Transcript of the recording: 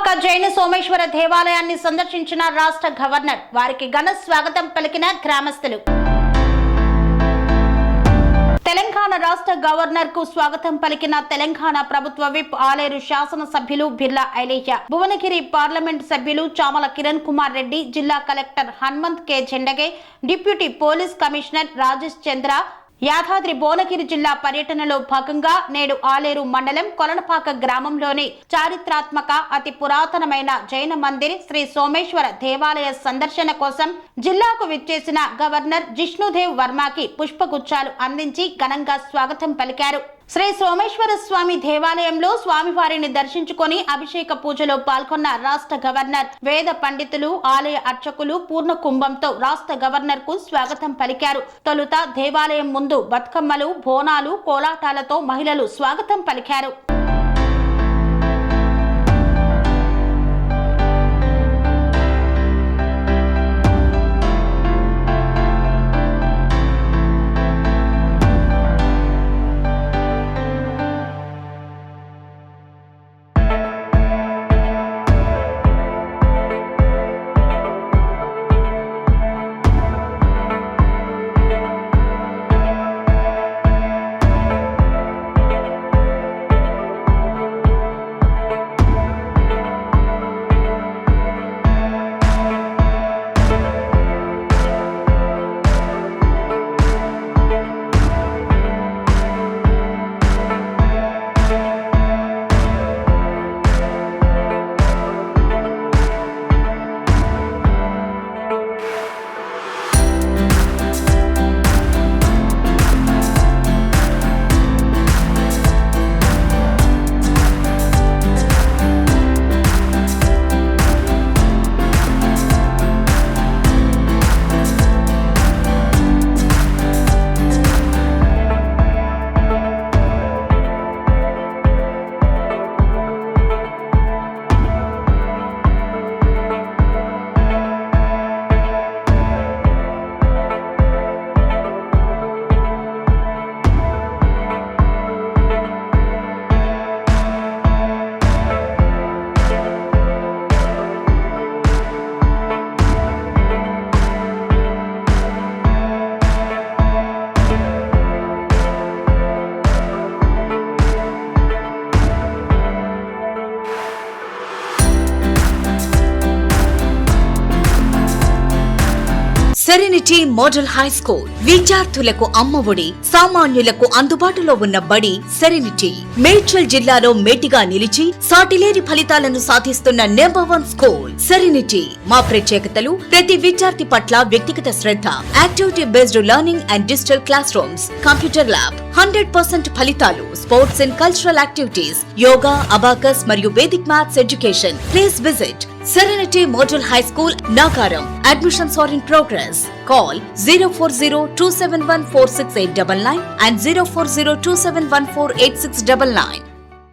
కొలనుపాక జైన సోమేశ్వర దేవాలయాన్ని సందర్శించిన రాష్ట్ర గవర్నర్. వారికి ఘన స్వాగతం పలికిన గ్రామస్తులు. తెలంగాణ రాష్ట్ర గవర్నర్ కు స్వాగతం పలికిన తెలంగాణ ప్రభుత్వ విప్ ఆలేరు శాసన సభ్యులు బిర్లా ఐలయ్య, భువనగిరి పార్లమెంట్ సభ్యులు చామల కిరణ్ కుమార్ రెడ్డి, జిల్లా collector Hanumanth K Jendage, deputy police commissioner Rajesh Chandra Yadadri Bhuvanagiri జిల్లా పర్యటనలో భాగంగా నేడు ఆలేరు మండలం కొలనుపాక గ్రామంలోని చారిత్రాత్మక అతి పురాతనమైన జైన మందిర్ శ్రీ సోమేశ్వర దేవాలయ సందర్శన కోసం జిల్లాకు విచ్చేసిన గవర్నర్ జిష్ణుదేవ్ వర్మకి పుష్పగుచ్చాలు అందించి ఘనంగా స్వాగతం పలికారు. శ్రీ సోమేశ్వర స్వామి దేవాలయంలో స్వామివారిని దర్శించుకొని అభిషేక పూజలో పాల్గొన్న రాష్ట్ర గవర్నర్, వేద పండితులు, ఆలయ అర్చకులు పూర్ణ కుంభంతో రాష్ట్ర గవర్నర్ కు స్వాగతం పలికారు. తొలుత దేవాలయం ముందు బతుకమ్మలు, బోనాలు, కోలాటాలతో మహిళలు స్వాగతం పలికారు. సెరెనిటీ మోడల్ హై స్కూల్ విద్యార్థులకు అమ్మఒడి, సామాన్యులకు అందుబాటులో ఉన్న బడి సెరెనిటీ. మేడ్చల్ జిల్లాలో మేటిగా నిలిచి సాటిలేని ఫలితాలను సాధిస్తున్న #1 స్కూల్ సెరెనిటీ. మా ప్రత్యేకతలు: ప్రతి విద్యార్థి పట్ల వ్యక్తిగత శ్రద్ధ, activity based learning and digital classrooms, computer lab, 100% ఫలితాలు, sports and cultural activities, yoga, abacus మరియు Vedic maths education. Please visit Serenity Model High School, Nagaram. Admissions are in progress. Call 040-271-46899 and 040-271-48699.